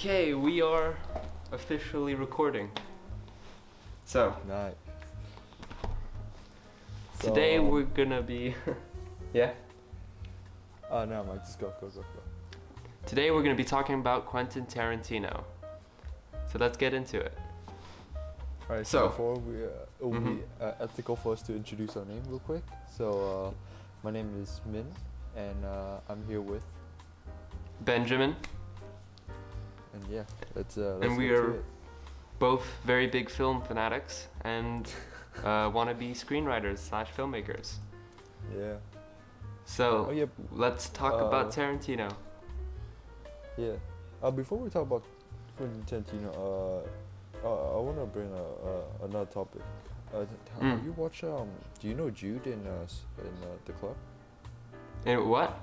Okay, we are officially recording. So, Nice. today we're gonna be... Yeah? Oh, no, Mike, just go. Today we're gonna be talking about Quentin Tarantino. So let's get into it. Alright, So- so before we, it will be ethical for us to introduce our name real quick. So, my name is Min, and I'm here with, Benjamin, and yeah, let's and we get to are it. both very big film fanatics and wannabe screenwriters / filmmakers. Yeah. So, Oh, yeah. let's talk about Tarantino. Yeah. Before we talk about Quentin Tarantino, I want to bring another topic. Have you watched, do you know Jude in The Club? And what?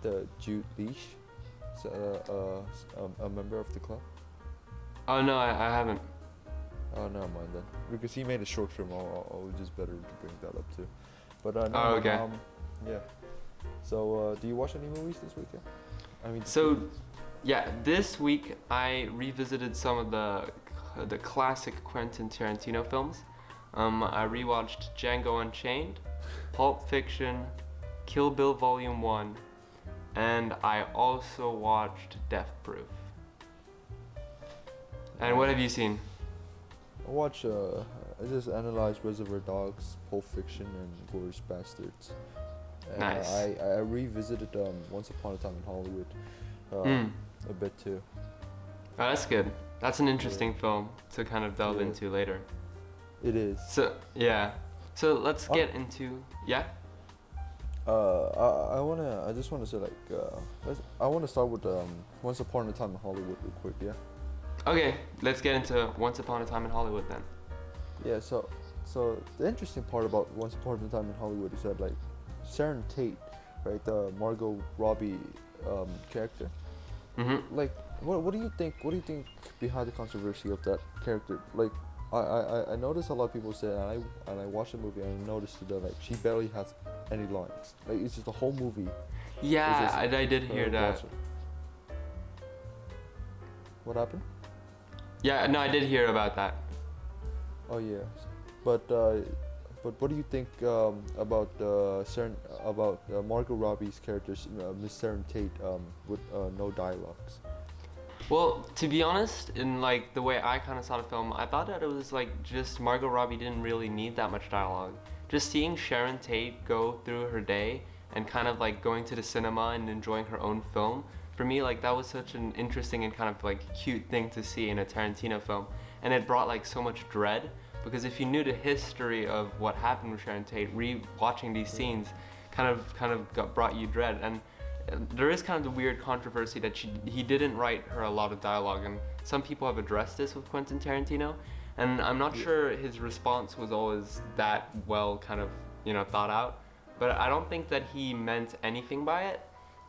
The Jude Leash? A member of The Club? Oh no, I haven't. Oh, never mind then. Because he made a short film, I'll just better to bring that up too. But no, Oh, okay. yeah. So, do you watch any movies this weekend? I mean, So, yeah, this week I revisited some of the classic Quentin Tarantino films. I rewatched Django Unchained, Pulp Fiction, Kill Bill Volume 1, and I also watched Death Proof. And what have you seen? I just analyzed Reservoir Dogs, Pulp Fiction, and Glorious Bastards. And Nice. I revisited Once Upon a Time in Hollywood a bit too. Oh, that's good. That's an interesting film to kind of delve Yeah. into later. It is. So, yeah. So let's get into, yeah? I just wanna say I wanna start with Once Upon a Time in Hollywood real quick, yeah. Okay, let's get into Once Upon a Time in Hollywood then. Yeah, so the interesting part about Once Upon a Time in Hollywood is that Sharon Tate, right, the Margot Robbie character. Mm-hmm. Like, what do you think? What do you think behind the controversy of that character? Like, I noticed a lot of people say, and I watched the movie and I noticed that she barely has any lines. Like, it's just the whole movie. Yeah, I did hear that. watching. What happened? Yeah, no, I did hear about that. Oh yeah, but what do you think about Margot Robbie's characters, Miss Sharon Tate, with no dialogues? Well, to be honest, in like the way I kind of saw the film, I thought that it was like just Margot Robbie didn't really need that much dialogue. Just seeing Sharon Tate go through her day and kind of like going to the cinema and enjoying her own film, for me, like that was such an interesting and kind of like cute thing to see in a Tarantino film. And it brought like so much dread, because if you knew the history of what happened with Sharon Tate, re-watching these scenes brought you dread. And there is kind of the weird controversy that he didn't write her a lot of dialogue, and some people have addressed this with Quentin Tarantino, and I'm not sure his response was always that well kind of, thought out, but I don't think that he meant anything by it.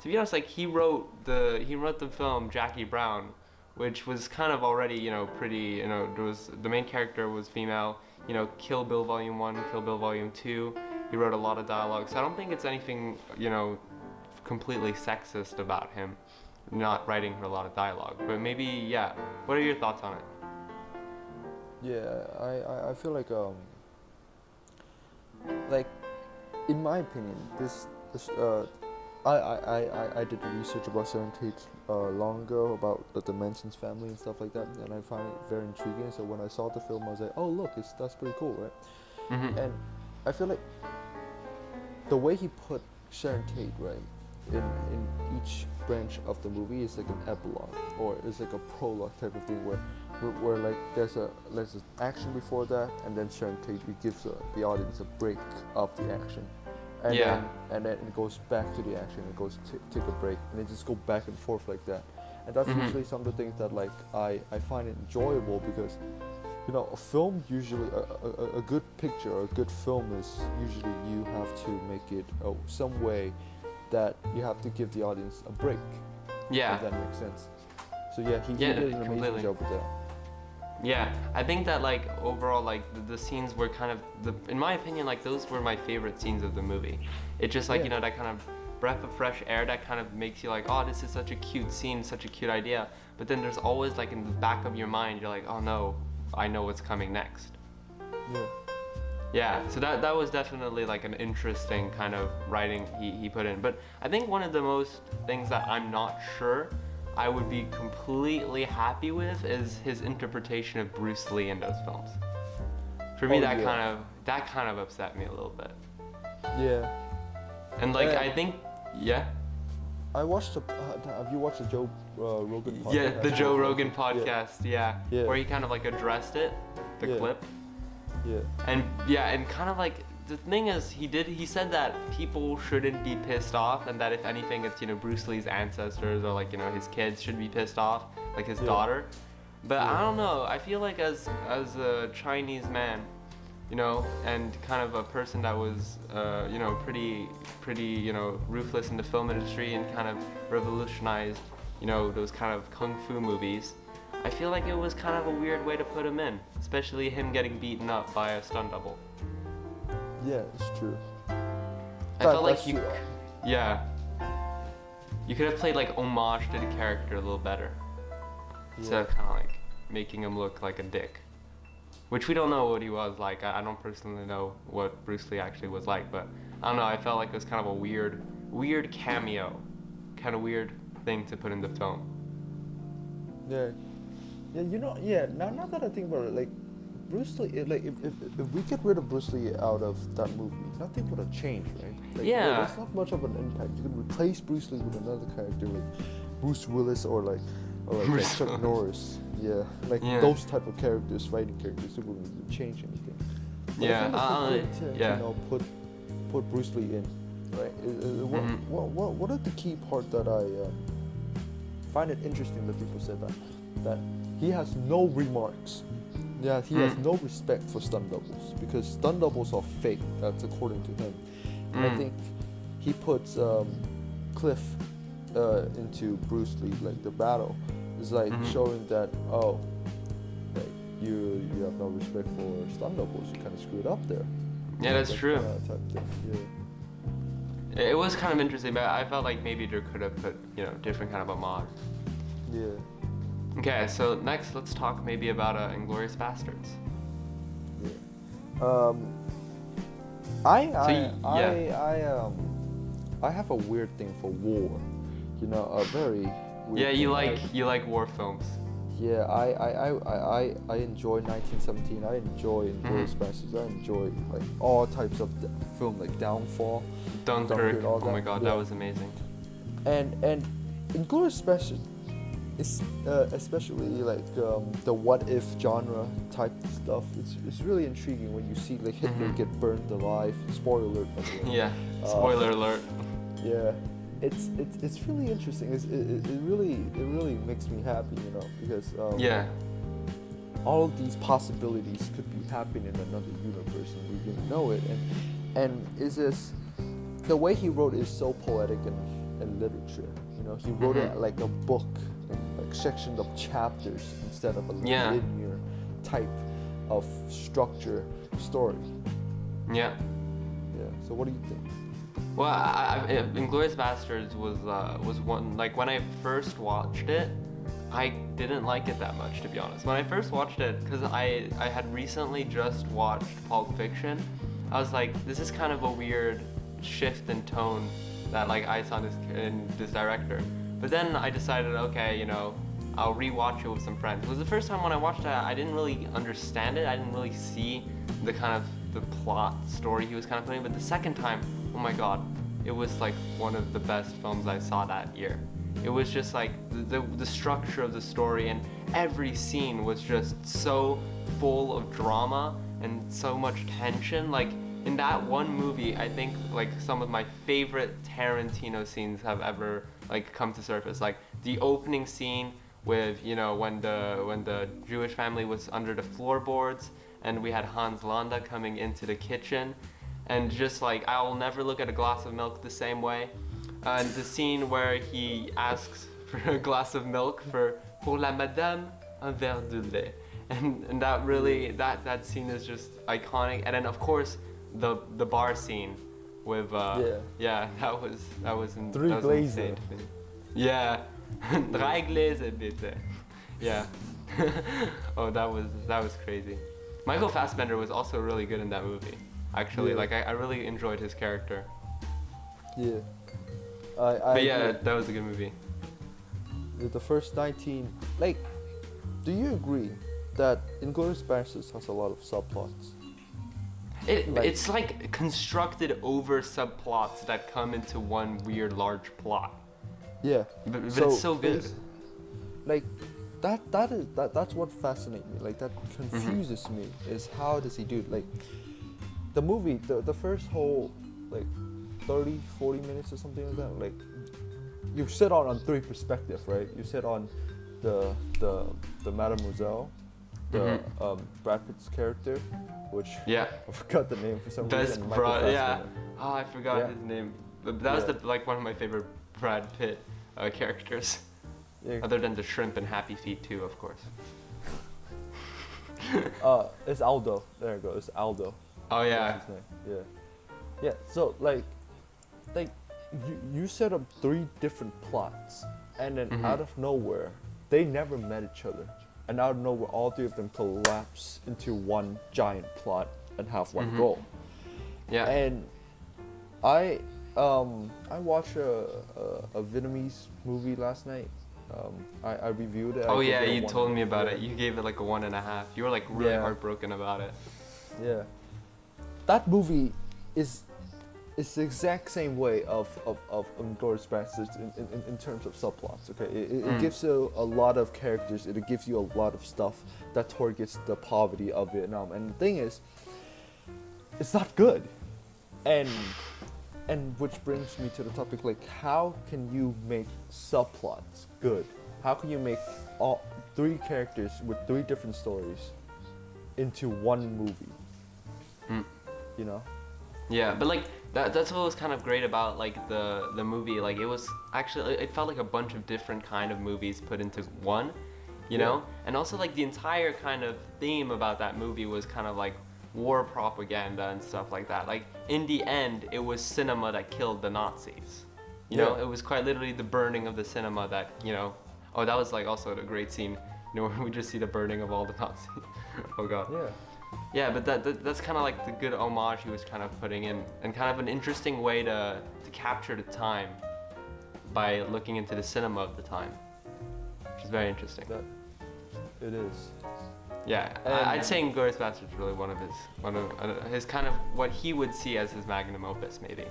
To be honest, like he wrote the film Jackie Brown, which was kind of already, pretty, there was, the main character was female, Kill Bill Volume 1, Kill Bill Volume 2, he wrote a lot of dialogue, so I don't think it's anything, completely sexist about him not writing her a lot of dialogue, but maybe, yeah. What are your thoughts on it? Yeah, I feel like in my opinion, this I did research about Sharon Tate long ago about the Manson's family and stuff like that, and I found it very intriguing. So when I saw the film, I was like, oh look, that's pretty cool, right? Mm-hmm. And I feel like the way he put Sharon Tate, right, in each branch of the movie is like an epilogue, or it's like a prologue type of thing where like there's an action before that, and then Sharon Tate gives the audience a break of the action, and then it goes back to the action, it goes take a break, and it just go back and forth like that. And that's usually some of the things that like I find it enjoyable, because a film usually a good picture or a good film is usually you have to make it some way that you have to give the audience a break. Yeah. If that makes sense. So yeah, he did an amazing job with that. Yeah, I think that like overall like the scenes were kind of in my opinion, like those were my favorite scenes of the movie. It just like that kind of breath of fresh air that kind of makes you like, oh, this is such a cute scene, such a cute idea. But then there's always like in the back of your mind, you're like, oh no, I know what's coming next. Yeah. Yeah, so that was definitely like an interesting kind of writing he put in. But I think one of the most things that I'm not sure I would be completely happy with is his interpretation of Bruce Lee in those films. For me, that kind of upset me a little bit. Yeah. And like I think, yeah. I watched have you watched the Joe Rogan podcast? Yeah, the Joe Rogan podcast, yeah. Yeah. Where he kind of like addressed it, the clip. Yeah. And kind of like the thing is he said that people shouldn't be pissed off, and that if anything it's, you know, Bruce Lee's ancestors or like, you know, his kids should be pissed off, like his daughter. But I don't know, I feel like as a Chinese man, you know, and kind of a person that was you know, pretty you know, ruthless in the film industry and kind of revolutionized, you know, those kind of kung fu movies, I feel like it was kind of a weird way to put him in, especially him getting beaten up by a stunt double. Yeah, it's true. I felt like you could have played like homage to the character a little better, instead of kind of like making him look like a dick, which we don't know what he was like. I don't personally know what Bruce Lee actually was like, but I don't know, I felt like it was kind of a weird cameo, kind of weird thing to put in the film. Yeah. Yeah, you know, now that I think about it, like, Bruce Lee, like, if we get rid of Bruce Lee out of that movie, nothing would have changed, right? Like, there's not much of an impact. You can replace Bruce Lee with another character, like Bruce Willis or like Chuck Norris. Yeah, like those type of characters, fighting characters, it wouldn't really change anything. But I think you know, put Bruce Lee in, right? What are the key part that I find it interesting that people said that he has no remarks. Yeah, he has no respect for stunt doubles because stunt doubles are fake. That's according to him. And I think he puts Cliff into Bruce Lee, like the battle. It's like showing that like you have no respect for stunt doubles. You kind of screwed up there. Yeah, that's true. Type thing. Yeah. It was kind of interesting, but I felt like maybe they could have put, you know, different kind of homage. Yeah. Okay, so next let's talk maybe about Inglourious Bastards. Yeah. I have a weird thing for war. You know, a very weird Yeah, you like war films. Yeah, I enjoy 1917. I enjoy Inglourious Bastards. I enjoy like all types of film, like Downfall, Dunkirk. all Oh that. my god, that was amazing. And Inglourious Bastards is especially like the what if genre type stuff. It's really intriguing when you see like Hitler get burned alive. Spoiler alert. Yeah. Spoiler alert. Yeah. It's really interesting. It really makes me happy, you know, because all of these possibilities could be happening in another universe and we didn't know it. And it's just the way he wrote is so poetic and literature. You know, he wrote it like a book, like sections of chapters instead of a linear type of structure story. Yeah. Yeah. So what do you think? Well, Inglourious Bastards was one, like when I first watched it, I didn't like it that much, to be honest. When I first watched it, because I had recently just watched Pulp Fiction, I was like, this is kind of a weird shift in tone that like I saw in this director. But then I decided, okay, you know, I'll rewatch it with some friends. It was the first time when I watched it, I didn't really understand it. I didn't really see the kind of the plot story he was kind of putting. But the second time, oh my god, it was like one of the best films I saw that year. It was just like the structure of the story, and every scene was just so full of drama and so much tension. Like in that one movie, I think like some of my favorite Tarantino scenes have ever like come to surface. Like the opening scene with, you know, when the Jewish family was under the floorboards and we had Hans Landa coming into the kitchen, and just like I will never look at a glass of milk the same way. And the scene where he asks for a glass of milk pour la madame un verre de lait, and that really that scene is just iconic. And then of course the bar scene with that was Three that was Gläser. insane to me. Yeah, drei Gläser bitte. Yeah. Oh, that was crazy. Michael Fassbender was also really good in that movie. Actually, Yeah. like I really enjoyed his character. Yeah. But yeah, agree. that was a good movie. The first 19, like, do you agree that Inglourious Basterds has a lot of subplots? It's like constructed over subplots that come into one weird large plot. Yeah. But it's so good. Like, that's what fascinates me. Like, that confuses me is how does he do it? Like, the movie, the first whole, like, 30, 40 minutes or something like that, like, you sit on three perspectives, right? You sit on the Mademoiselle, the Brad Pitt's character, which Yeah. I forgot the name for some Best reason. Michael Brad, yeah. Fassbender. Oh, I forgot Yeah. his name. But that was Yeah. like one of my favorite Brad Pitt characters, Yeah. other than the shrimp and Happy Feet too, of course. It's Aldo. There you go. It's Aldo. Oh yeah. That's his name. Yeah. Yeah. So like you set up three different plots, and then out of nowhere, they never met each other, and out of nowhere, all three of them collapse into one giant plot and have one goal. Yeah. And I watched a Vietnamese movie last night. I reviewed it. Oh I gave yeah, it a you one. told me about Yeah. it. You gave it like a 1.5. You were like really Yeah. heartbroken about it. Yeah. That movie is the exact same way of Inglourious Basterds in terms of subplots. Okay, it gives you a lot of characters. It gives you a lot of stuff that targets the poverty of Vietnam. And the thing is, it's not good. And which brings me to the topic, like, how can you make subplots good? How can you make all three characters with three different stories into one movie? You know? Yeah, but like that's what was kind of great about like the movie. Like it was actually, it felt like a bunch of different kind of movies put into one, you know? And also like the entire kind of theme about that movie was kind of like war propaganda and stuff like that. Like in the end, it was cinema that killed the Nazis. You know, it was quite literally the burning of the cinema that, you know, oh, that was like also a great scene, you know, where we just see the burning of all the Nazis. Oh god. Yeah. Yeah, but that's kind of like the good homage he was kind of putting in, and kind of an interesting way to capture the time by looking into the cinema of the time, which is very interesting. That it is. Yeah, I'd say Inglourious Basterds is really one of his kind of what he would see as his magnum opus, maybe.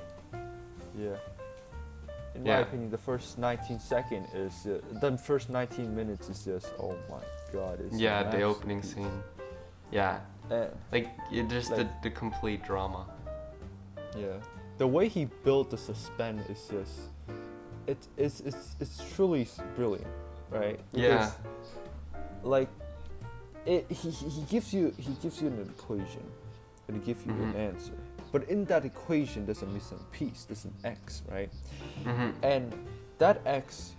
Yeah. In my Yeah. opinion, the first 19 seconds is the first 19 minutes is just, oh my god, it's Yeah, an the opening masterpiece. scene. Yeah, like just Like- the complete drama. Yeah, the way he built the suspense is just, it's truly brilliant, right? Yeah. Like, he gives you an equation, and he gives you an answer. But in that equation, there's a missing piece. There's an X, right? And that X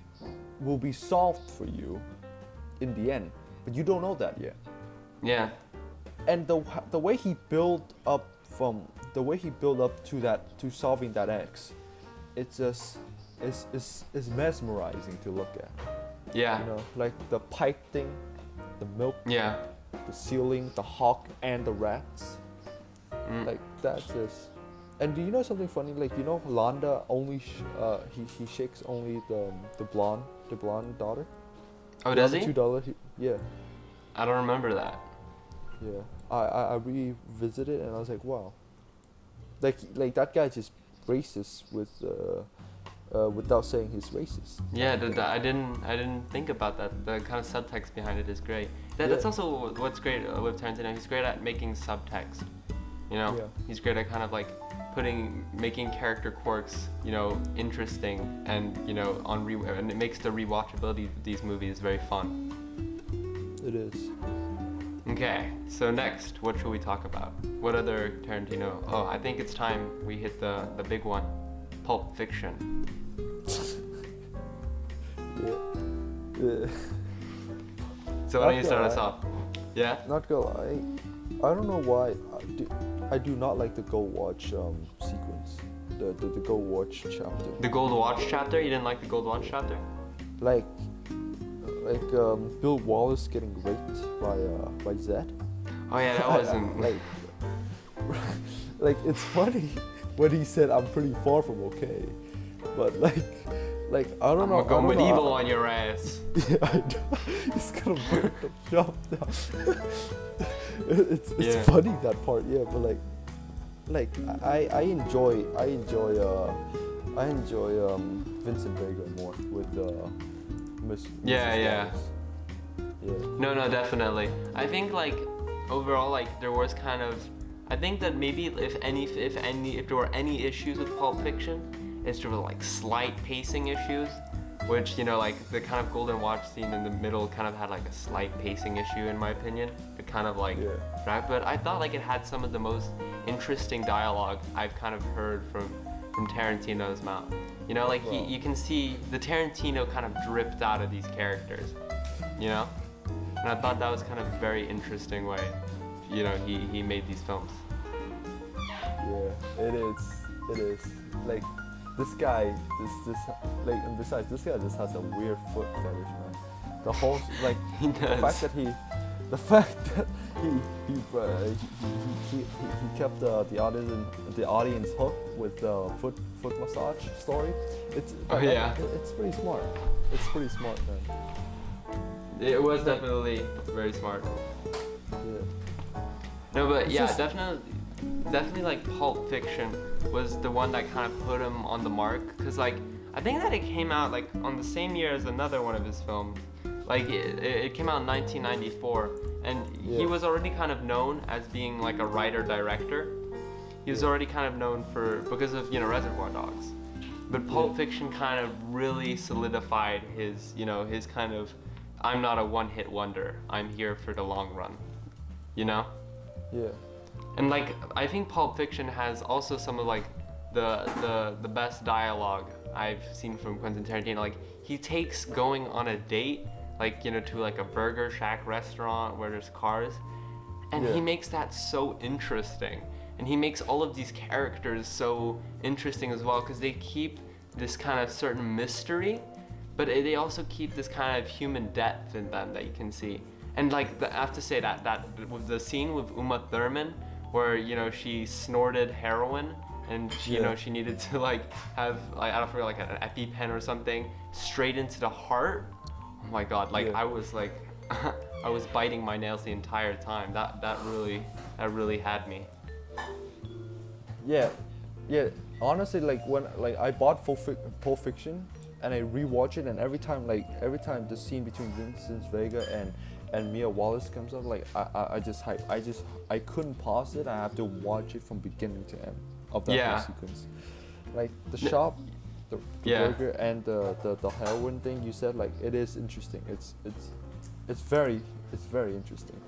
will be solved for you in the end, but you don't know that yet. Yeah. And the way he built up to solving that X, it's just is mesmerizing to look at. Yeah. You know, like the pipe thing, the milk, Yeah. the ceiling, the hawk, and the rats. Like that's just. And do you know something funny? Like, you know, Landa only he shakes only the blonde daughter. Oh, does he? $2. Yeah. I don't remember that. Yeah, I revisited and I was like, wow. Like that guy just racist with without saying he's racist. Yeah, I didn't think about that. The kind of subtext behind it is great. That's also what's great with Tarantino. He's great at making subtext. You know, Yeah. he's great at kind of like making character quirks, you know, interesting, and you know, and it makes the rewatchability of these movies very fun. It is. Okay, so next, what should we talk about? What other Tarantino? Oh, I think it's time we hit the big one, Pulp Fiction. Yeah. So why don't you start us off? Yeah? Not gonna lie, I don't know why I do not like the go watch sequence. the Go Watch chapter. The Gold Watch chapter? You didn't like the Gold Watch chapter? Like Bill Wallace getting raped by Zed. Oh yeah, that wasn't like it's funny when he said I'm pretty far from okay, but like I don't know. I'm gonna go medieval on your ass. Yeah, I know. He's gonna burn the shop down. It's funny that part, yeah, but like I enjoy Vincent Vega more with Miss. Yeah. Yeah. No, definitely. I think like overall, like there was kind of, I think that maybe if there were any issues with Pulp Fiction, it's there were like slight pacing issues, which like the kind of Golden Watch scene in the middle kind of had like a slight pacing issue in my opinion. It kind of like, but I thought like it had some of the most interesting dialogue I've kind of heard from Tarantino's mouth. Like you can see the Tarantino kind of dripped out of these characters, and I thought that was kind of a very interesting way, he made these films. Yeah, it is. Like this guy, and besides, this guy just has a weird foot fetish, man. The whole He does. the fact that he kept the audience hooked with the foot massage story. It's pretty smart. It's pretty smart, man. It was definitely very smart. Yeah. No, but yeah, definitely like Pulp Fiction was the one that kind of put him on the mark, because like I think that it came out like on the same year as another one of his films. Like it came out in 1994, and he was already kind of known as being like a writer-director. He was already kind of known because of Reservoir Dogs, but Pulp Fiction kind of really solidified his his kind of, I'm not a one-hit wonder. I'm here for the long run. Yeah. And like I think Pulp Fiction has also some of like the best dialogue I've seen from Quentin Tarantino. Like he takes going on a date to like a Burger Shack restaurant where there's cars, and he makes that so interesting, and he makes all of these characters so interesting as well, because they keep this kind of certain mystery, but they also keep this kind of human depth in them that you can see. And like I have to say that with the scene with Uma Thurman where she snorted heroin, and she she needed to like have I don't know, like an EpiPen or something straight into the heart. Oh my god, like I was like I was biting my nails the entire time. That really had me. Yeah. Honestly, like when I bought Pulp Fiction and I rewatch it, and every time the scene between Vincent Vega and Mia Wallace comes up, like I couldn't pause it. I have to watch it from beginning to end of that whole sequence. Like the shop, the burger, and the heroin thing you said, like it is interesting. It's very interesting.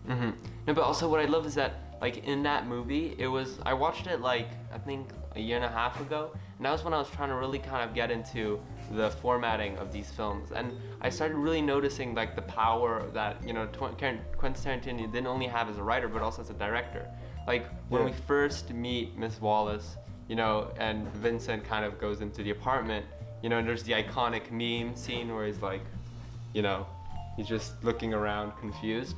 Mm-hmm. No, but also what I love is that like in that movie, I watched it like I think a year and a half ago, and that was when I was trying to really kind of get into the formatting of these films, and I started really noticing like the power that Quentin Tarantino didn't only have as a writer but also as a director. Like when we first meet Miss Wallace, and Vincent kind of goes into the apartment, and there's the iconic meme scene where he's like, he's just looking around confused.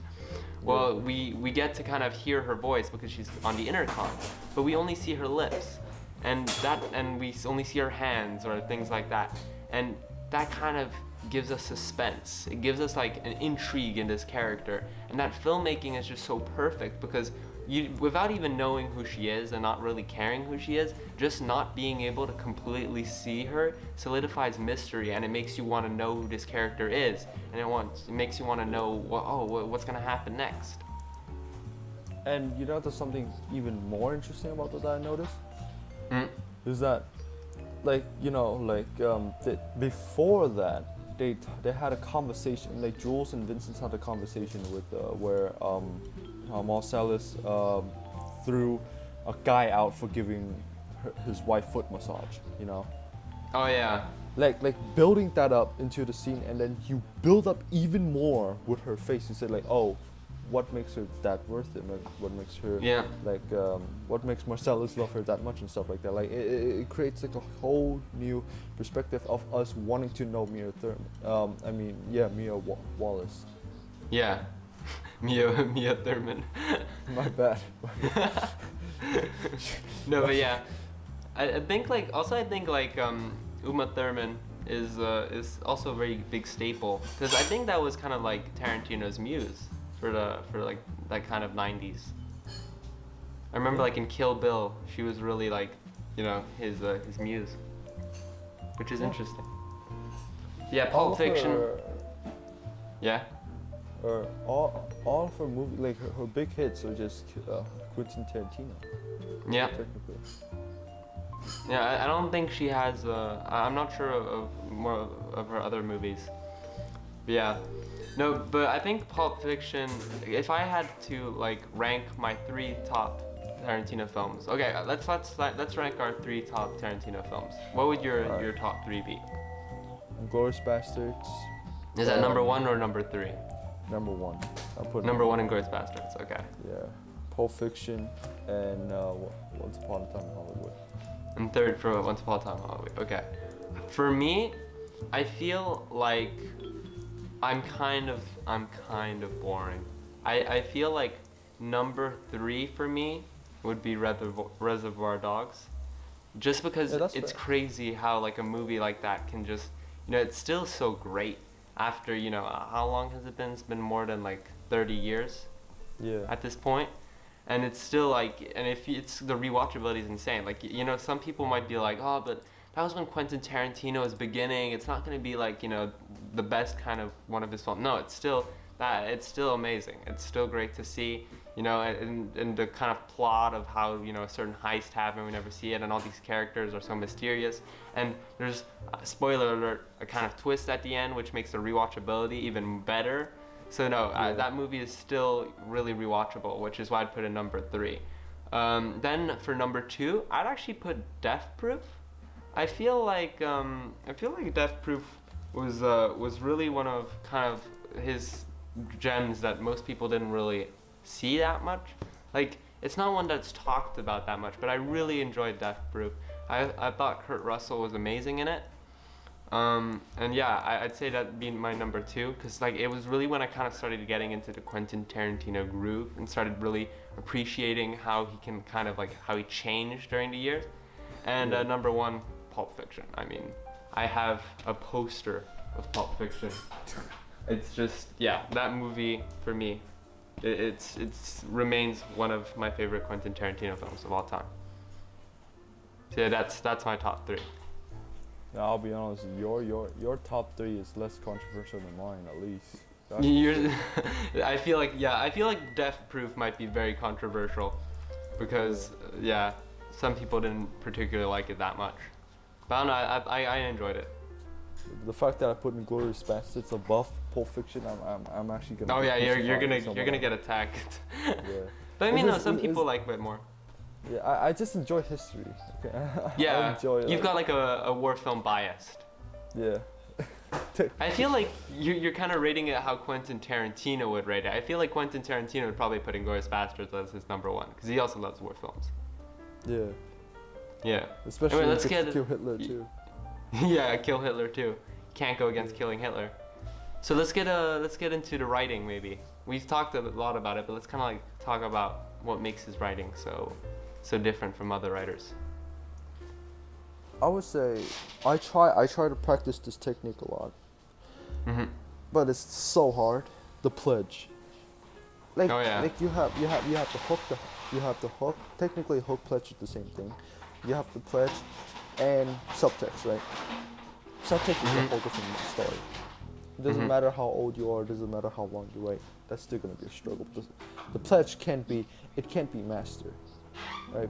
Well, we get to kind of hear her voice because she's on the intercom, but we only see her lips, and we only see her hands or things like that, and that kind of gives us suspense. It gives us like an intrigue in this character, and that filmmaking is just so perfect because without even knowing who she is and not really caring who she is, just not being able to completely see her solidifies mystery, and it makes you want to know who this character is, and it makes you want to know what's gonna happen next. And there's something even more interesting about that I noticed. Is that before that they had a conversation, like Jules and Vincent had a conversation with where Marcellus threw a guy out for giving his wife foot massage, Oh yeah. Like building that up into the scene, and then you build up even more with her face. You said like, oh, what makes her that worth it, like what makes her Yeah. like what makes Marcellus love her that much and stuff like that. Like it creates like a whole new perspective of us wanting to know Mia Thurman. Mia Wallace. Yeah. Mia Thurman. My bad. No, but yeah, I think like Uma Thurman is also a very big staple, because I think that was kind of like Tarantino's muse for like that kind of 90s. I remember like in Kill Bill, she was really like, you know, his muse, which is interesting. Yeah, Pulp Fiction. Yeah. All of her movie, like her big hits are just Quentin Tarantino. Yeah. Technically. Yeah, I don't think she has. I'm not sure of more of her other movies. But yeah, no, but I think Pulp Fiction. If I had to like rank my 3 top Tarantino films, okay, let's rank our 3 top Tarantino films. What would your top 3 be? Inglourious Bastards. Is that number 1 or number 3? Number 1. I'll put Number 1 Inglourious Bastards. Okay. Yeah, Pulp Fiction and Once Upon a Time in Hollywood. And 3rd for Once Upon a Time in Hollywood. Okay. For me, I feel like I'm kind of boring. I feel like number 3 for me would be Reservoir Dogs, just because it's fair. crazy how like a movie like that can just, you know, it's still so great after, you know, how long has it been? It's been more than like 30 years Yeah. at this point. And it's still like, and it's the rewatchability is insane. Like, you know, some people might be like, oh, but that was when Quentin Tarantino was beginning. It's not going to be like, you know, the best kind of one of his films. No, it's still amazing. It's still great to see, you know, and the kind of plot of how, you know, a certain heist happened, we never see it, and all these characters are so mysterious. And there's, spoiler alert, a kind of twist at the end, which makes the rewatchability even better. So no, that movie is still really rewatchable, which is why I'd put it number 3. Then for number 2, I'd actually put Death Proof. I feel like Death Proof was really one of kind of his gems that most people didn't really see that much. Like, it's not one that's talked about that much, but I really enjoyed Death Proof. I thought Kurt Russell was amazing in it. And yeah, I'd say that'd be my number 2, because like it was really when I kind of started getting into the Quentin Tarantino groove and started really appreciating how he can kind of like how he changed during the years. And number 1, Pulp Fiction. I mean, I have a poster of Pulp Fiction. It's just, yeah, that movie for me, it's remains one of my favorite Quentin Tarantino films of all time. So yeah, that's my top 3. Now, I'll be honest, your top 3 is less controversial than mine, at least. I feel like Death Proof might be very controversial, because some people didn't particularly like it that much. But I don't know, I enjoyed it. The fact that I put Inglourious Bastards above Pulp Fiction, I'm actually gonna. Oh yeah, you're gonna get attacked. Yeah. But I mean, no, some people like it more. Yeah, I just enjoy history. Okay. Yeah, I enjoy, you've got like a war film biased. Yeah. I feel like you're kind of rating it how Quentin Tarantino would rate it. I feel like Quentin Tarantino would probably put Inglourious Bastards as his number 1, because he also loves war films. Yeah. Yeah. Especially anyway, let's Kill Hitler too. Yeah, Kill Hitler too. Can't go against killing Hitler. So let's get into the writing maybe. We've talked a lot about it, but let's kind of like talk about what makes his writing so different from other writers. I would say I try to practice this technique a lot, but it's so hard. The pledge, like you have the hook. Technically, hook pledge is the same thing. You have the pledge and subtext, right? Subtext is a whole different story. It doesn't matter how old you are. It doesn't matter how long you write. That's still gonna be a struggle. The pledge can't be mastered, right?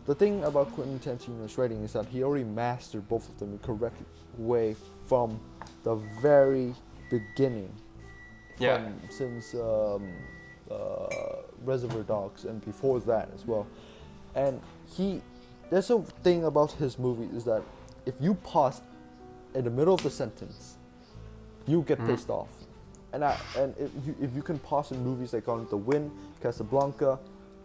The thing about Quentin Tarantino's writing is that he already mastered both of them in the correct way from the very beginning. Yeah. Since Reservoir Dogs and before that as well. And there's a thing about his movie is that if you pause in the middle of the sentence, you get pissed off. and if you can pause in movies like Gone with the Wind, Casablanca,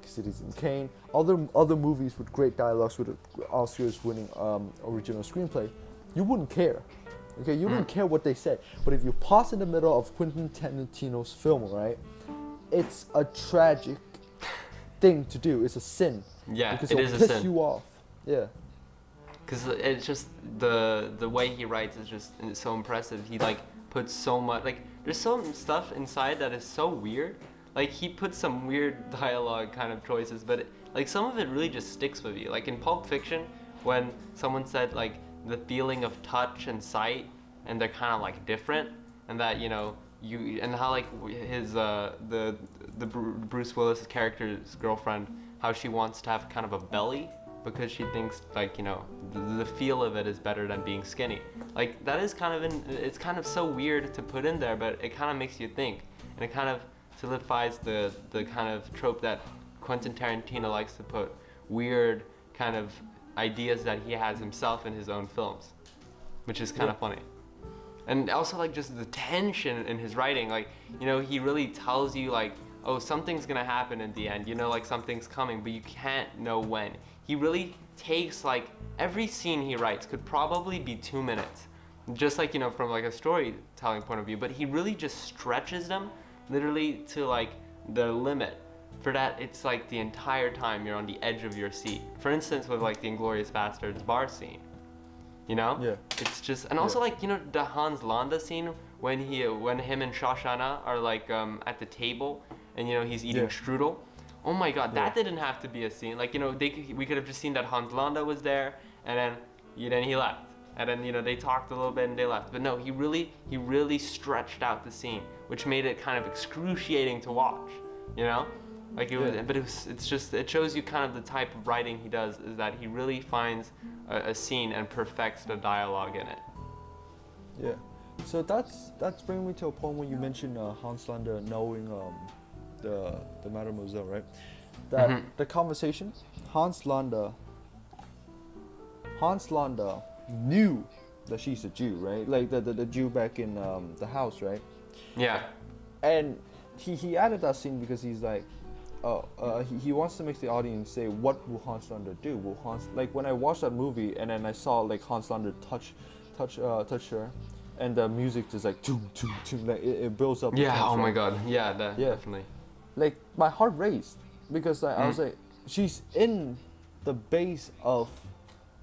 Citizen Kane, other movies with great dialogues with Oscars winning original screenplay, you wouldn't care. Okay, you wouldn't care what they said. But if you pause in the middle of Quentin Tarantino's film, right, it's a tragic thing to do. It's a sin. Yeah, because it it'll is a piss sin. you off. Yeah. Because it's just the way he writes is just so impressive. He like puts so much, like there's some stuff inside that is so weird. Like he puts some weird dialogue kind of choices, but like some of it really just sticks with you. Like in Pulp Fiction, when someone said like the feeling of touch and sight, and they're kind of like different, and that you and how like his the Bruce Willis character's girlfriend, how she wants to have kind of a belly because she thinks like the feel of it is better than being skinny. Like that is kind of it's kind of so weird to put in there, but it kind of makes you think, and it kind of solidifies the kind of trope that Quentin Tarantino likes to put weird kind of ideas that he has himself in his own films, which is kind of funny. And also like just the tension in his writing, like he really tells you like, oh, something's gonna happen in the end, like something's coming, but you can't know when. He really takes like every scene he writes could probably be 2 minutes, just like from like a storytelling point of view, but he really just stretches them literally to like the limit. For that, it's like the entire time you're on the edge of your seat. For instance, with like the Inglourious Basterds bar scene, Yeah. it's just, and also like the Hans Landa scene when him and Shoshana are like at the table and he's eating strudel. Oh my God, that didn't have to be a scene. Like we could have just seen that Hans Landa was there, and then he left, and then they talked a little bit and they left. But no, he really stretched out the scene, which made it kind of excruciating to watch. Like it was, but it shows you kind of the type of writing he does, is that he really finds a scene and perfects the dialogue in it. Yeah. So that's bringing me to a point when you mentioned Hans Landa knowing the Mademoiselle, right? That the conversation, Hans Landa knew that she's a Jew, right? Like the Jew back in the house, right? Yeah. And he added that scene because he's like, he wants to make the audience say, what will Hans Landa do? Like when I watched that movie and then I saw like Hans Landa touch her, and the music just like toom, like it builds up. Yeah. Oh my God. Yeah. Definitely. Like my heart raced because I was like, she's in the base of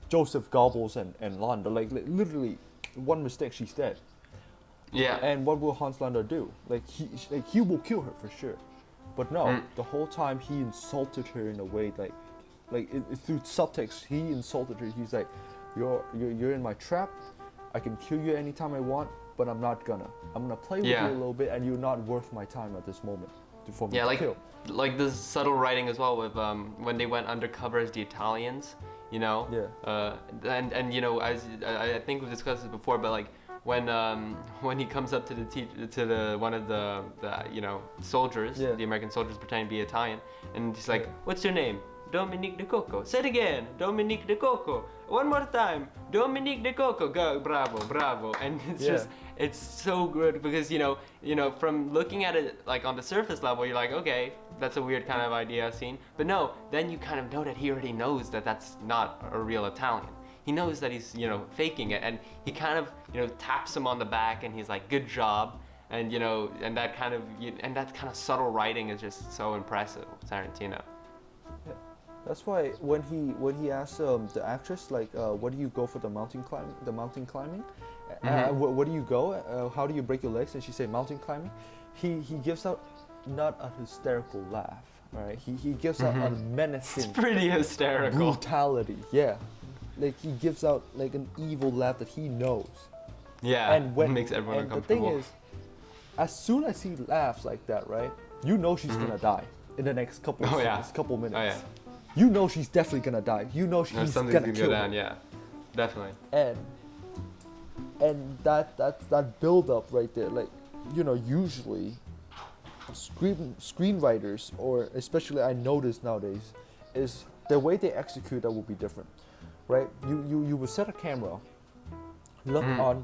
Joseph Goebbels and Landa. Like literally, one mistake, she's dead. Yeah. And what will Hans Landa do? Like he will kill her for sure. But no, the whole time he insulted her in a way like through subtext he insulted her. He's like, you're in my trap. I can kill you anytime I want, but I'm gonna play with you a little bit, and you're not worth my time at this moment for me to kill. Like the subtle writing as well with when they went undercover as the Italians, Yeah. And as I think we've discussed this before, but like when he comes up to the one of the soldiers, the American soldiers pretending to be Italian, and he's like, "What's your name?" "Dominique de Coco." "Say it again." "Dominique de Coco." "One more time." "Dominique de Coco." "Go, bravo." And it's so good because from looking at it like on the surface level, you're like, okay, that's a weird kind of idea scene. But no, then you kind of know that he already knows that that's not a real Italian. He knows that he's faking it, and he kind of taps him on the back, and he's like, "Good job." And and that kind of subtle writing is just so impressive with Tarantino. Yeah. That's why when he asked the actress like, what do you go for the mountain climbing? What do you go? How do you break your legs? And she said mountain climbing. He gives out not a hysterical laugh, right? He gives out a menacing. It's pretty hysterical. Brutality, yeah. Like he gives out like an evil laugh that he knows. Yeah, and it makes everyone uncomfortable. The thing is, as soon as he laughs like that, right? You know she's gonna die in the next couple minutes. Oh yeah. You know she's definitely gonna die. You know she's gonna kill down. Yeah, definitely. And that build up right there, like usually screenwriters, or especially I notice nowadays, is the way they execute that will be different, right? You will set a camera, look on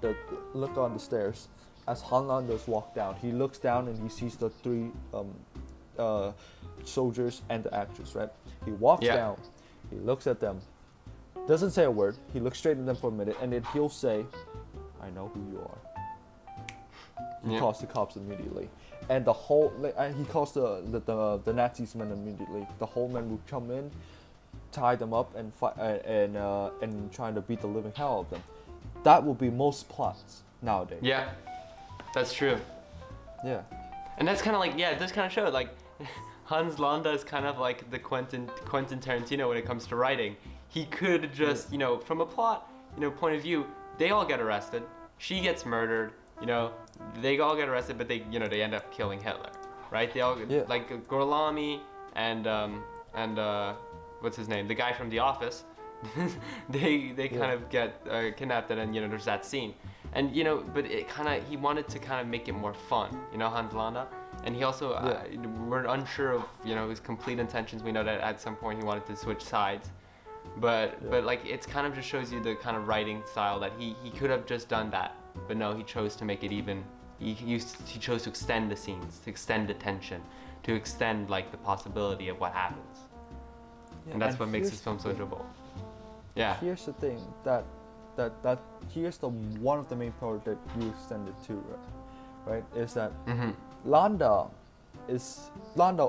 the stairs, as Hanlanders walk down, he looks down and he sees the three soldiers and the actress, right? He walks down, he looks at them, doesn't say a word, he looks straight at them for a minute, and then he'll say, I know who you are. He calls the cops immediately. And the whole, he calls the Nazis men immediately. The whole men will come in, tie them up, and fight, and trying to beat the living hell out of them. That will be most plots nowadays. Yeah, that's true. Yeah. And that's kind of like, yeah, this kind of showed, like, Hans Landa is kind of like the Quentin Tarantino when it comes to writing. He could just, you know, from a plot, you know, point of view, they all get arrested. She gets murdered, you know, they all get arrested, but they, you know, they end up killing Hitler, right? They all, like Gorlami and what's his name? The guy from The Office. they kind of get kidnapped, and you know, there's that scene. And you know, but it kind of, he wanted to kind of make it more fun, you know, Hans Landa. And he also, we're unsure of, you know, his complete intentions. We know that at some point he wanted to switch sides. But like, it's kind of just shows you the kind of writing style that he could have just done that. But no, he chose to make it even, he chose to extend the scenes, to extend the tension, to extend like the possibility of what happens. Yeah, and that's what makes this film so enjoyable. Yeah. Here's the thing, that here's the one of the main part that you extended to, right? Is that Landa,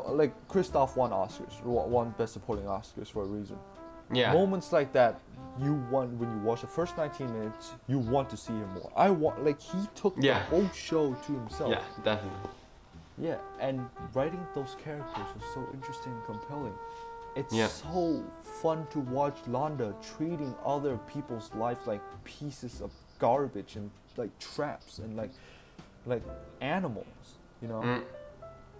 like Christoph won Oscars, won Best Supporting Oscars for a reason. Yeah. Moments like that, when you watch the first 19 minutes, you want to see him more. Like, he took the whole show to himself. Yeah, definitely. Yeah, and writing those characters was so interesting and compelling. It's so fun to watch Landa treating other people's lives like pieces of garbage and like traps and like animals, you know.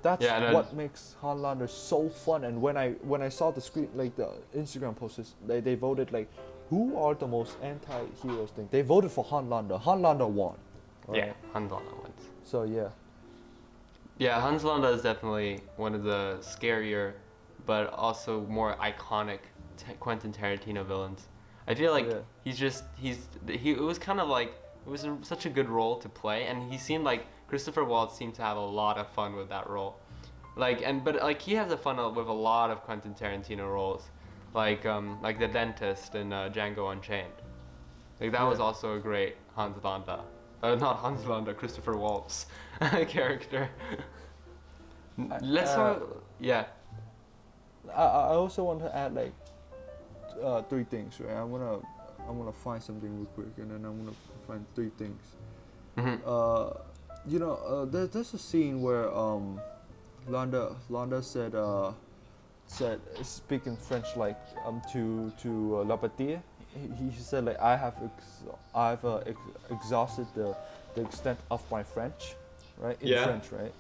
That's what makes Hanlander so fun. And when I saw the screen, like the Instagram posts, they voted like, who are the most anti-heroes thing? They voted for Hanlander. Hanlander won. Right? Yeah, Hans Landa wins. So yeah. Yeah, Hans Landa is definitely one of the scarier, but also more iconic Quentin Tarantino villains. I feel like it was kind of like, it was such a good role to play, and he seemed like, Christopher Waltz seemed to have a lot of fun with that role. But he has a fun with a lot of Quentin Tarantino roles, like the dentist in Django Unchained. Like that was also a great Hans Landa, not Hans Landa, Christopher Waltz character. Let's talk. Yeah. I also want to add like three things, right? I wanna find something real quick, and then I wanna find three things. You know, there's a scene where Landa said speaking French like to Lapatie. He said like, I have exhausted the extent of my French, right? In French, right?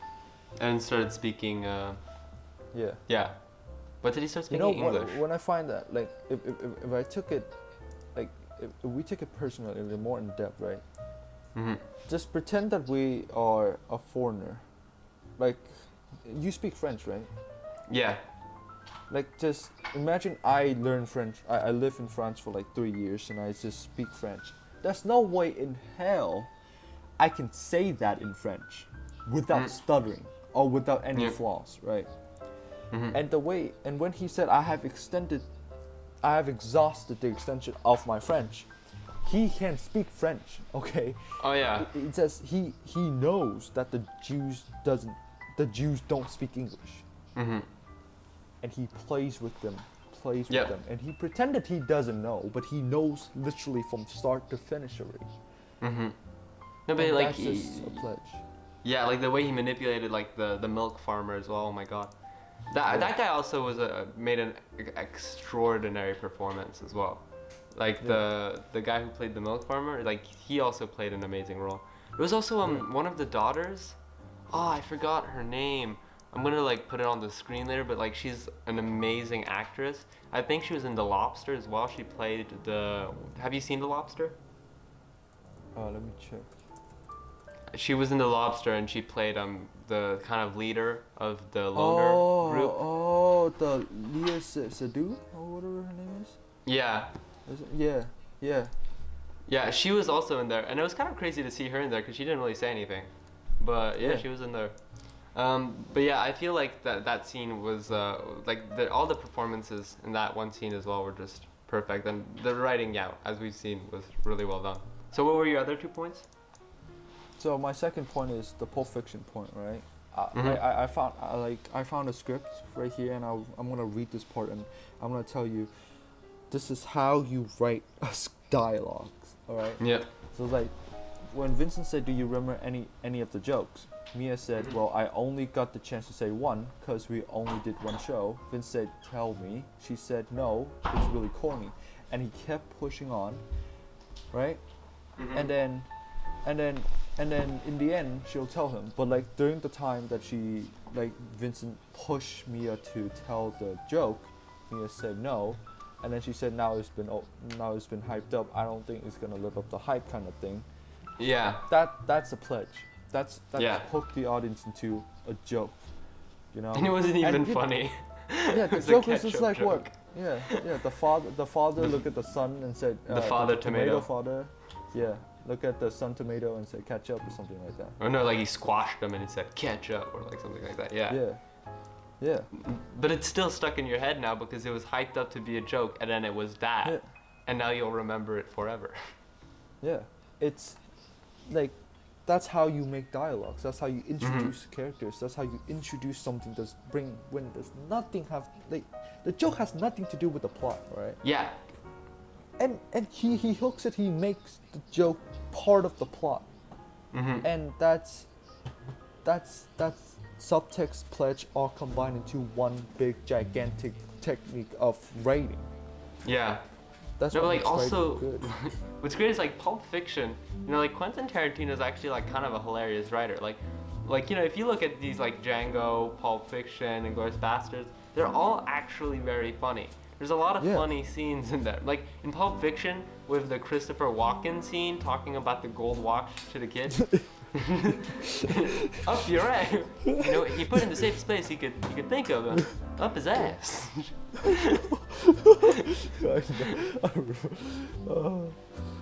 And started speaking. Yeah. What did he start speaking? English? When I find that, like, if I took it, like, if we take it personally, a little more in depth, right? Just pretend that we are a foreigner. Like, you speak French, right? Yeah. Like, just imagine I learn French. I live in France for like 3 years and I just speak French. There's no way in hell I can say that in French without stuttering or without any flaws, right? And when he said, I have exhausted the extension of my French, he can speak French, okay? Oh yeah. It says he knows that the Jews don't speak English. And he plays with them, and he pretended he doesn't know, but he knows literally from start to finish already. No, but like that's just a pledge. Yeah, like the way he manipulated like the milk farmer as well. Oh my god. That guy also made an extraordinary performance as well. Like the guy who played the milk farmer, like he also played an amazing role. It was also one of the daughters. Oh, I forgot her name. I'm gonna like put it on the screen later, but like she's an amazing actress. I think she was in The Lobster as well. She played Have you seen The Lobster? Let me check. She was in The Lobster and she played the kind of leader of the loner group. Oh, the Leah Sadu or whatever her name is. Yeah. Yeah. Yeah, she was also in there, and it was kind of crazy to see her in there because she didn't really say anything. But yeah, Yeah. she was in there. But yeah, I feel like that scene was like all the performances in that one scene as well were just perfect, and the writing, yeah, as we've seen, was really well done. So what were your other 2 points? So my second point is the Pulp Fiction point, right? Mhm. I found a script right here, and I'm gonna read this part, and I'm gonna tell you, this is how you write dialogues, all right? Yeah. So like, when Vincent said, "Do you remember any of the jokes?" Mia said, "Well, I only got the chance to say one, cause we only did one show." Vince said, "Tell me." She said, "No, it's really corny," and he kept pushing on, right? Mhm. And then in the end she'll tell him, but like during the time that she like Vincent pushed Mia to tell the joke, Mia said no, and then she said, now it's been hyped up, I don't think it's gonna live up the hype, kind of thing. Yeah. That's a pledge. That's Yeah. hooked the audience into a joke, you know. And it wasn't even you- funny. Yeah, It the was a joke was just ketchup like joke. what? Yeah. The father looked at the son and said, The father tomato. father. Yeah, look at the son tomato and say ketchup or something like that. Or no, like he squashed them and he said ketchup or like something like that. Yeah. Yeah. But it's still stuck in your head now because it was hyped up to be a joke, and then it was that, Yeah. and now you'll remember it forever. Yeah. It's like, that's how you make dialogues. That's how you introduce characters. That's how you introduce something that's when there's nothing have like the joke has nothing to do with the plot, right? Yeah. And he hooks it. He makes the joke part of the plot, Mhm. and that's subtext, pledge, all combined into one big gigantic technique of writing. Yeah. That's No, what like makes writing also, good. what's great is like Pulp Fiction. You know, like Quentin Tarantino is actually like kind of a hilarious writer. Like you know, if you look at these like Django, Pulp Fiction, and Inglourious Basterds, they're all actually very funny. There's a lot of Yeah. funny scenes in there. Like in Pulp Fiction, with the Christopher Walken scene talking about the gold watch to the kid. Up your ass. You know, he put it in the safest place he could think of. Up his ass.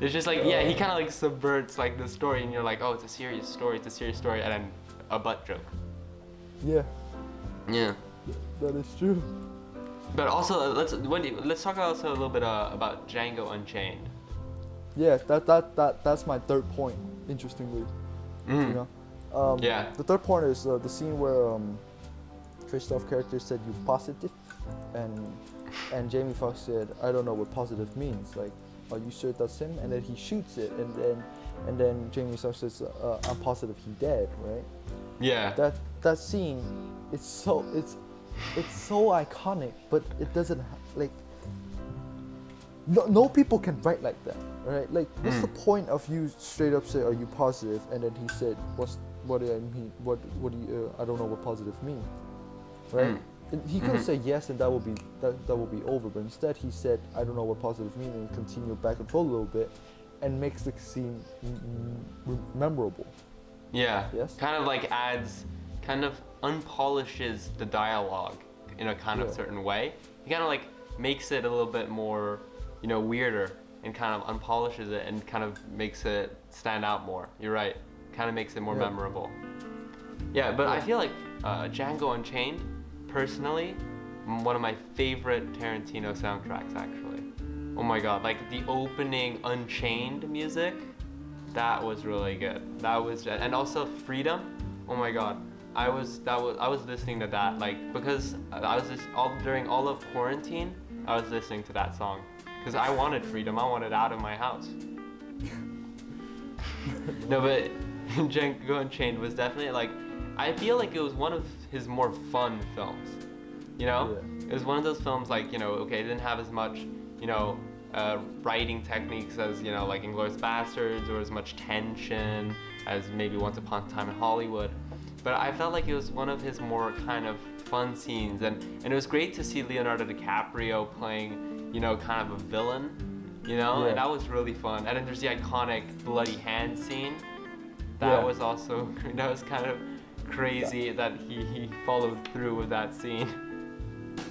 It's just like, yeah, he kind of like subverts like the story, and you're like, oh, it's a serious story, and then a butt joke. Yeah, Yeah. that is true. But also, let's talk also a little bit about Django Unchained. Yeah, that's my third point. Interestingly, you know. Yeah. The third point is the scene where Christoph character said you positive, and Jamie Foxx said, I don't know what positive means. Like, are you sure that's him? And then he shoots it, and then Jamie Foxx says, I'm positive he dead, right? Yeah. That scene, it's so iconic, but it doesn't like. No people can write like that, right? Like, what's the point of you straight up say, "Are you positive?" And then he said, "What do I mean? What do you? I don't know what positive means." Right? And he could have said yes, and that would be over. But instead, he said, "I don't know what positive means," and continued back and forth a little bit, and makes the scene memorable. Yeah. Yes? Kind of like kind of unpolishes the dialogue in a kind of Yeah. certain way. He kind of like makes it a little bit more, you know, weirder, and kind of unpolishes it and kind of makes it stand out more. You're right. Kind of makes it more Yeah. memorable. Yeah, but I feel like Django Unchained, personally, one of my favorite Tarantino soundtracks, actually. Oh my god, like the opening Unchained music, that was really good. And also Freedom. Oh my god. I was listening to that, like, because I was just during all of quarantine, I was listening to that song because I wanted freedom. I wanted out of my house. No, but Django Unchained was definitely like, I feel like it was one of his more fun films. You know, Yeah. it was one of those films like, you know, okay, it didn't have as much, you know, writing techniques as, you know, like Inglourious Basterds, or as much tension as maybe Once Upon a Time in Hollywood. But I felt like it was one of his more kind of fun scenes, and it was great to see Leonardo DiCaprio playing, you know, kind of a villain, you know, Yeah. and that was really fun. And then there's the iconic bloody hand scene. That Yeah. was also, that was kind of crazy that he followed through with that scene.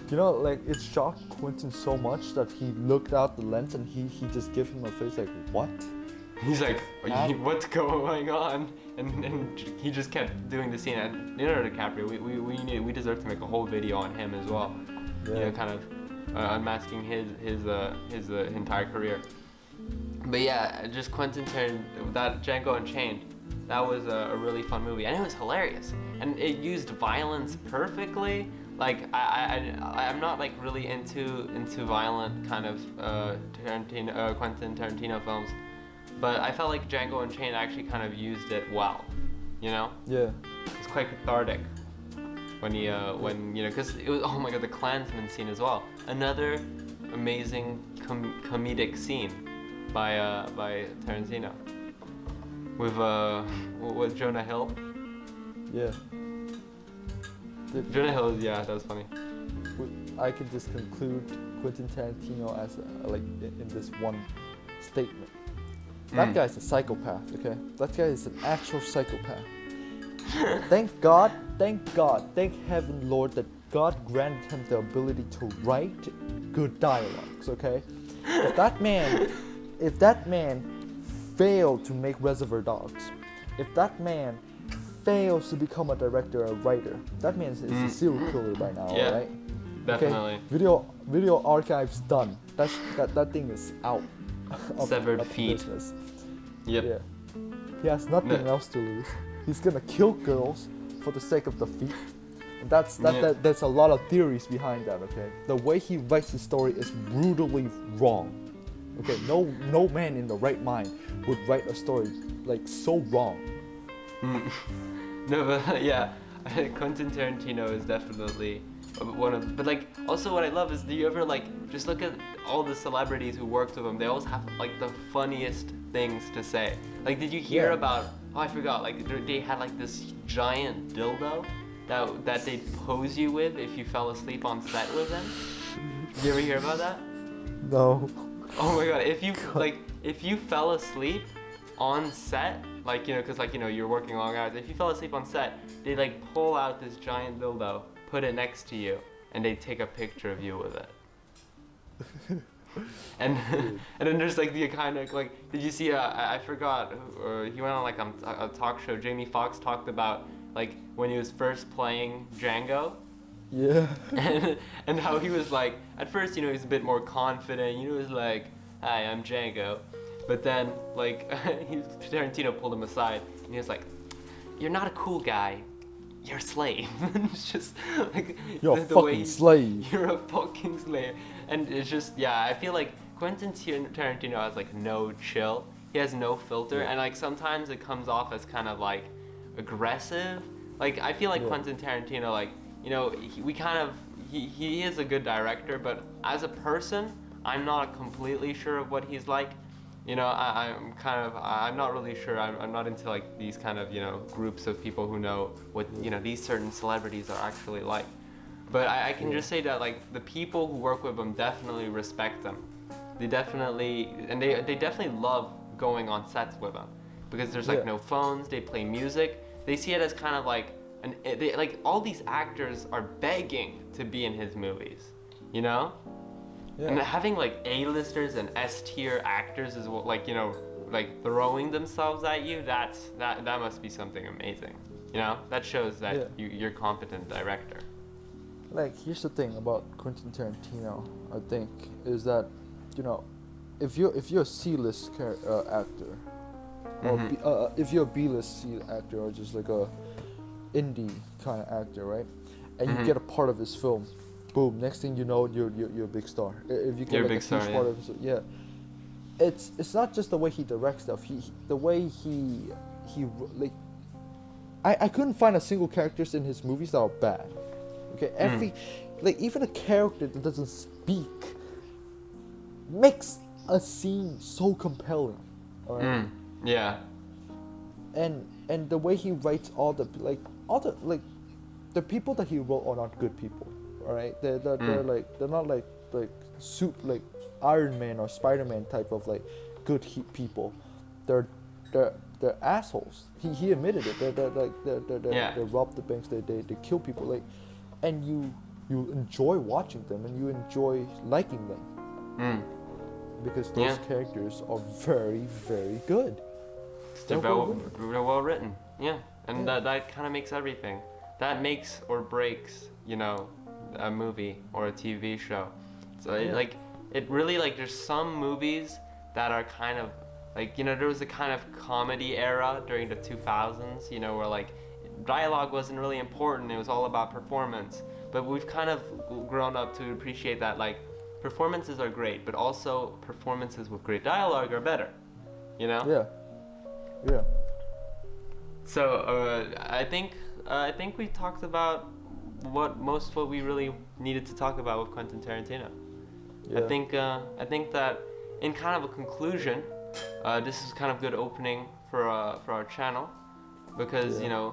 You know, like, it shocked Quentin so much that he looked out the lens and he just gave him a face like, what? He's like, Huh? what's going on? And he just kept doing the scene. And Leonardo DiCaprio, we deserve to make a whole video on him as well. Yeah. You know, kind of unmasking his entire career. But yeah, just Quentin Tarantino, that Django Unchained, that was a really fun movie, and it was hilarious, and it used violence perfectly. Like I'm not like really into violent kind of Quentin Tarantino films, but I felt like Django Unchained actually kind of used it well, you know? Yeah. It's quite cathartic when he when you know, because it was, oh my god, the Klansman scene as well, another amazing comedic scene by Tarantino with Jonah Hill. Yeah. Jonah Hill, yeah, that was funny. I can just conclude Quentin Tarantino as like in this one statement. That guy's a psychopath, okay? That guy is an actual psychopath. Thank God, thank heaven, Lord, that God granted him the ability to write good dialogues, okay? If that man failed to make Reservoir Dogs, if that man fails to become a director or a writer, that man is a serial killer by now, Yeah, alright? definitely. Okay? Video archives done. That thing is out. Severed feet. Business. Yep. Yeah. He has nothing else to lose. He's gonna kill girls for the sake of the feet. And there's a lot of theories behind that, okay? The way he writes his story is brutally wrong. Okay, no man in the right mind would write a story like so wrong. No, but yeah, Quentin Tarantino is definitely one of. But like, also what I love is, do you ever like just look at all the celebrities who worked with him? They always have like the funniest things to say. Like, did you hear about? Oh, I forgot. Like, they had like this giant dildo that they'd pose you with if you fell asleep on set with them. Did you ever hear about that? No. Oh my god! If you fell asleep on set, like, you know, because like, you know, you're working long hours. If you fell asleep on set, they like pull out this giant dildo, put it next to you, and they take a picture of you with it. and and then there's like the kind of like, did you see? I forgot. He went on like a talk show. Jamie Foxx talked about like when he was first playing Django. Yeah. and how he was like, at first, you know, he's a bit more confident. You know, he's like, "Hi, I'm Django." But then, like, Tarantino pulled him aside, and he was like, "You're not a cool guy. You're a slave." It's just like You're a fucking slave. You're a fucking slave. And it's just, yeah, I feel like Quentin Tarantino has like no chill. He has no filter, and like sometimes it comes off as kind of like aggressive. Like, I feel like Quentin Tarantino, like, you know, he is a good director, but as a person, I'm not completely sure of what he's like. You know, I'm not really sure. I'm not into like these kind of, you know, groups of people who know what, you know, these certain celebrities are actually like. But I can just say that like the people who work with him definitely respect him. They definitely love going on sets with him, because there's like no phones. They play music. They see it as kind of like like all these actors are begging to be in his movies, you know? Yeah. And having like A-listers and S-tier actors is what, like, you know, like throwing themselves at you, that must be something amazing. You know? That shows that you're a competent director. Like, here's the thing about Quentin Tarantino, I think, is that, you know, if you're a C-list actor, or if you're a B-list C actor, or just like a indie kind of actor, right? And you get a part of his film, boom! Next thing you know, you're a big star. If you get like a huge part of his, it's not just the way he directs stuff. The way he like, I couldn't find a single characters in his movies that are bad. Okay, like even a character that doesn't speak makes a scene so compelling. All right. Yeah. And the way he writes all the the people that he wrote are not good people, all right? They're not like Iron Man or Spider-Man type of like good people. They're assholes. He admitted it. They rob the banks. They kill people. Like, and you enjoy watching them and you enjoy liking them. because those Yeah. characters are very, very good. They're They're well written. Yeah, and Yeah. that kind of makes everything. That makes or breaks, a movie or a TV show. So Yeah. it really like there's some movies that are kind of like there was a kind of comedy era during the 2000s, where like dialogue wasn't really important. It was all about performance. But we've kind of grown up to appreciate that like performances are great, but also performances with great dialogue are better. You know? Yeah. Yeah. So I think we talked about what we really needed to talk about with Quentin Tarantino. Yeah. I think that in kind of a conclusion, this is kind of good opening for our channel because Yeah.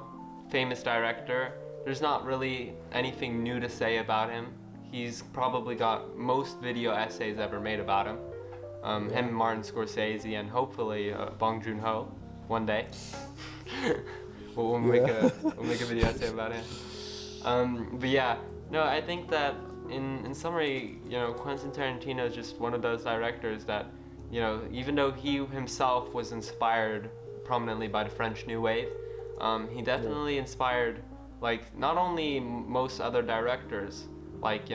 famous director. There's not really anything new to say about him. He's probably got most video essays ever made about him. Him, Martin Scorsese, and hopefully Bong Joon-ho one day. we'll make a video essay about him. But yeah, no, I think that in summary, Quentin Tarantino is just one of those directors that, even though he himself was inspired prominently by the French New Wave, he definitely inspired like not only most other directors, like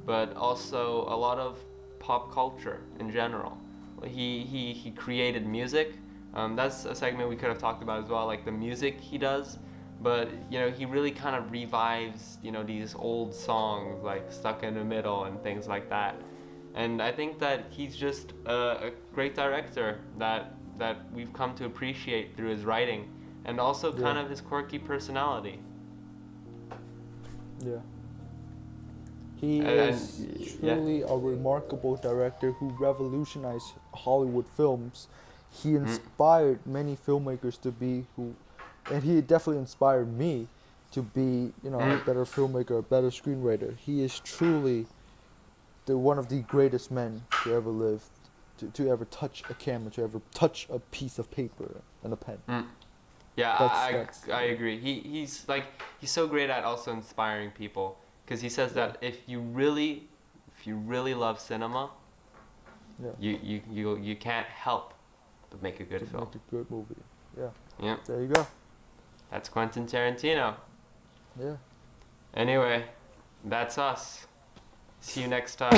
but also a lot of pop culture in general. He created music. That's a segment we could have talked about as well, like the music he does. But he really kind of revives these old songs like "Stuck in the Middle" and things like that. And I think that he's just a great director that we've come to appreciate through his writing, and also kind of his quirky personality. Yeah. He is truly a remarkable director who revolutionized Hollywood films. He inspired many filmmakers to be and he definitely inspired me to be, a better filmmaker, a better screenwriter. He is truly one of the greatest men to ever live, to ever touch a camera, to ever touch a piece of paper and a pen. Yeah, That's I agree. He's so great at also inspiring people because he says that if you really love cinema, you can't help but make a good film. Make a good movie. Yeah. Yeah. There you go. That's Quentin Tarantino. Yeah. Anyway, that's us. See you next time.